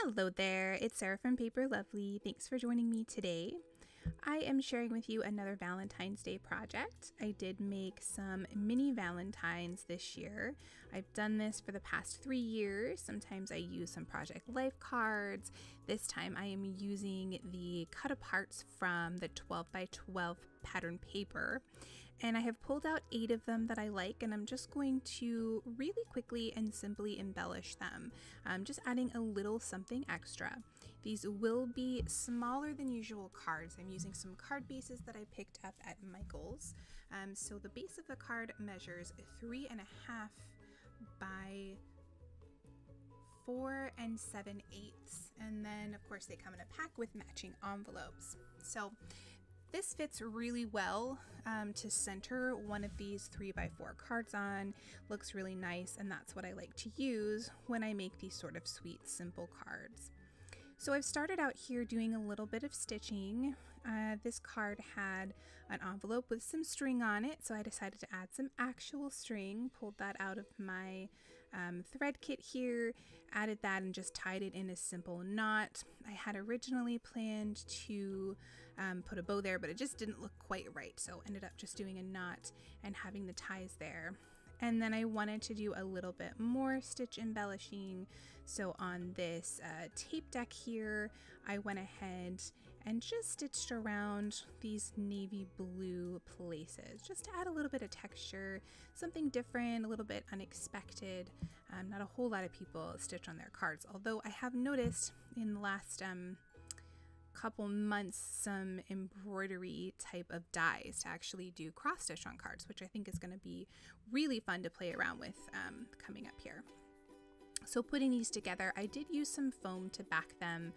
Hello there, it's Sarah from Paper Lovely. Thanks for joining me today. I am sharing with you another Valentine's Day project. I did make some mini Valentines this year. I've done this for the past 3 years. Sometimes I use some Project Life cards. This time I am using the cut aparts from the 12 by 12 pattern paper. And I have pulled out 8 of them that I like, and I'm just going to really quickly and simply embellish them. Just adding a little something extra. These will be smaller than usual cards. I'm using some card bases that I picked up at Michael's. So the base of the card measures 3.5 by 4 7/8. And then of course they come in a pack with matching envelopes. So this fits really well to center one of these 3 by 4 cards on. Looks really nice, and that's what I like to use when I make these sort of sweet, simple cards. So I've started out here doing a little bit of stitching. This card had an envelope with some string on it, so I decided to add some actual string, pulled that out of my thread kit here, added that and just tied it in a simple knot. I had originally planned to put a bow there, but it just didn't look quite right, so ended up just doing a knot and having the ties there. And then I wanted to do a little bit more stitch embellishing, so on this tape deck here I went ahead and just stitched around these navy blue places just to add a little bit of texture, something different, a little bit unexpected. Not a whole lot of people stitch on their cards, although I have noticed in the last couple months some embroidery type of dies to actually do cross stitch on cards, which I think is going to be really fun to play around with coming up here. So putting these together, I did use some foam to back them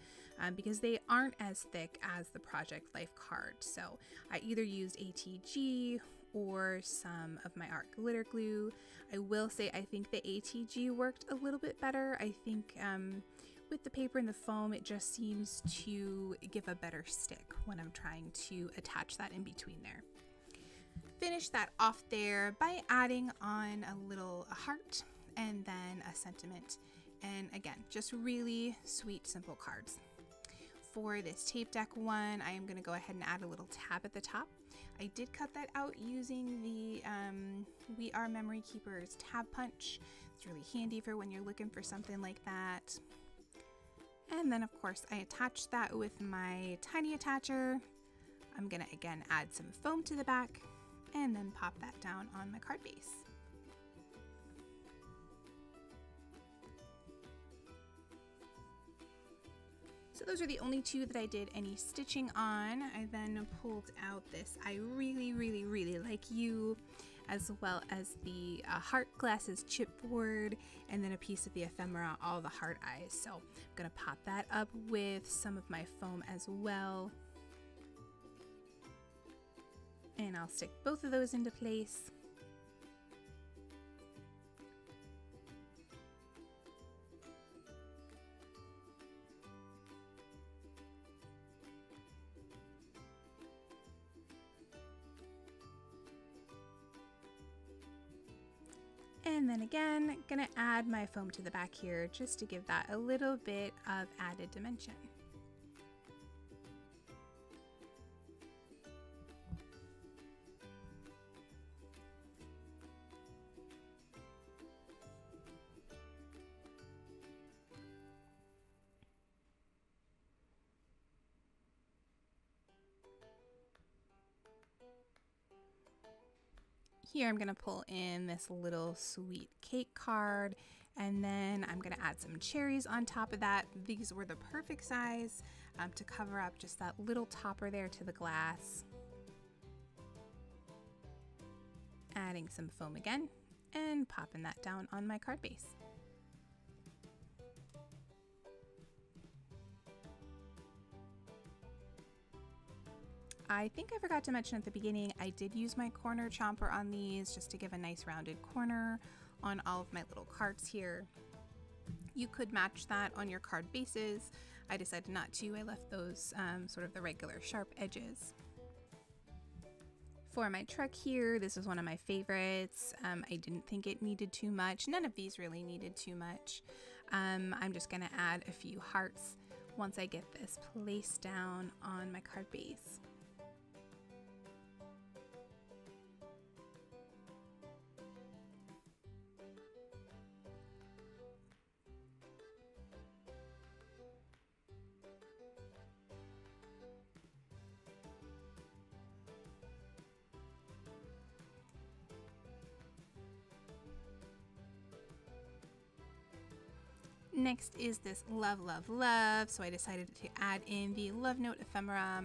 because they aren't as thick as the Project Life card. So I either used ATG or some of my art glitter glue. I will say I think the ATG worked a little bit better. I think with the paper and the foam, it just seems to give a better stick when I'm trying to attach that in between there. Finish that off there by adding on a little heart and then a sentiment. And again, just really sweet, simple cards. For this tape deck one, I am going to go ahead and add a little tab at the top. I did cut that out using the We Are Memory Keepers tab punch. It's really handy for when you're looking for something like that. And then of course I attached that with my tiny attacher. I'm gonna again add some foam to the back and then pop that down on my card base. So those are the only 2 that I did any stitching on. I then pulled out this I really like you, as well as the heart glasses chipboard, and then a piece of the ephemera, all the heart eyes. So I'm gonna pop that up with some of my foam as well. And I'll stick both of those into place. And then again, gonna add my foam to the back here just to give that a little bit of added dimension. Here I'm gonna pull in this little sweet cake card, and then I'm gonna add some cherries on top of that. These were the perfect size to cover up just that little topper there to the glass. Adding some foam again and popping that down on my card base. I think I forgot to mention at the beginning, I did use my corner chomper on these just to give a nice rounded corner on all of my little cards here. You could match that on your card bases. I decided not to. I left those sort of the regular sharp edges. For my truck here, this is one of my favorites. I didn't think it needed too much. None of these really needed too much. I'm just gonna add a few hearts once I get this placed down on my card base. Next is this love, love, love. So I decided to add in the love note ephemera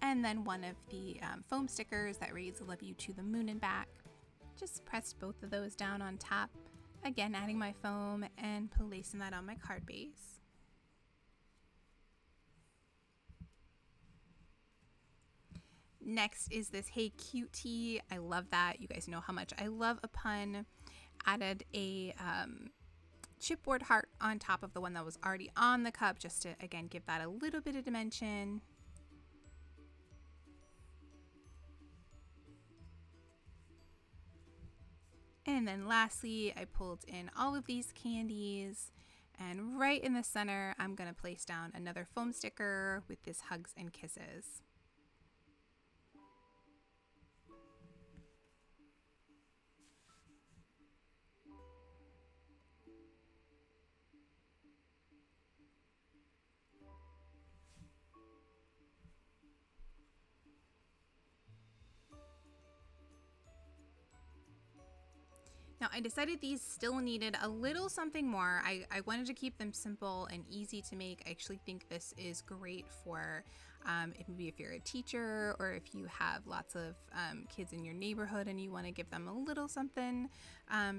and then one of the foam stickers that reads love you to the moon and back. Just pressed both of those down on top. Again, adding my foam and placing that on my card base. Next is this Hey Cutie. I love that. You guys know how much I love a pun. Added a chipboard heart on top of the one that was already on the cup, just to again give that a little bit of dimension. And then lastly, I pulled in all of these candies, and right in the center I'm going to place down another foam sticker with this hugs and kisses. Now I decided these still needed a little something more. I wanted to keep them simple and easy to make. I actually think this is great for maybe if you're a teacher or if you have lots of kids in your neighborhood and you want to give them a little something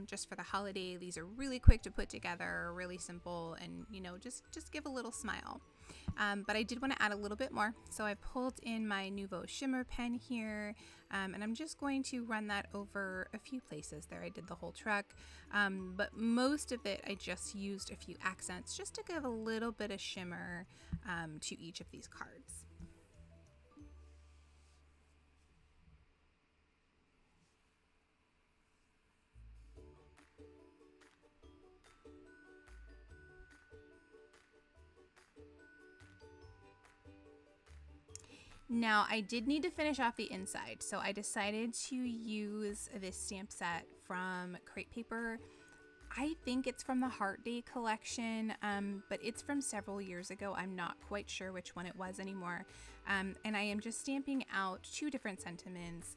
just for the holiday. These are really quick to put together, really simple, and you know, just give a little smile. But I did want to add a little bit more, so I pulled in my Nouveau Shimmer pen here, and I'm just going to run that over a few places. There I did the whole truck, but most of it I just used a few accents just to give a little bit of shimmer to each of these cards. Now I did need to finish off the inside, so I decided to use this stamp set from Crate Paper. I think it's from the Heart Day collection, but it's from several years ago. I'm not quite sure which one it was anymore. And I am just stamping out two different sentiments.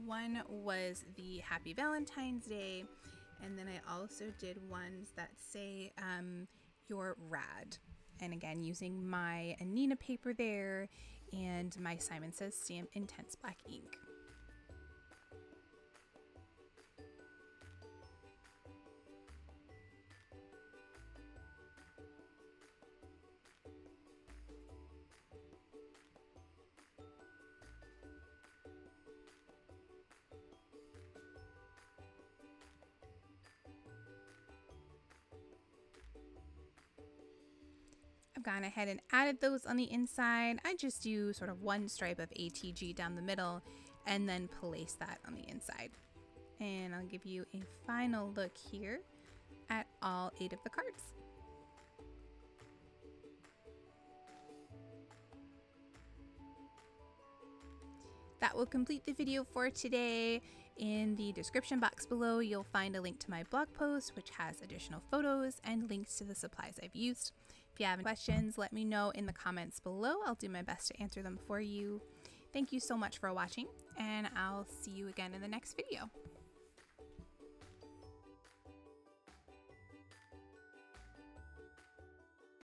One was the Happy Valentine's Day, and then I also did ones that say you're rad. And again, using my Anina paper there and my Simon Says Stamp Intense Black ink. I've gone ahead and added those on the inside. I just do sort of one stripe of ATG down the middle and then place that on the inside. And I'll give you a final look here at all 8 of the cards. That will complete the video for today. In the description box below, you'll find a link to my blog post, which has additional photos and links to the supplies I've used. If you have any questions, let me know in the comments below. I'll do my best to answer them for you. Thank you so much for watching, and I'll see you again in the next video.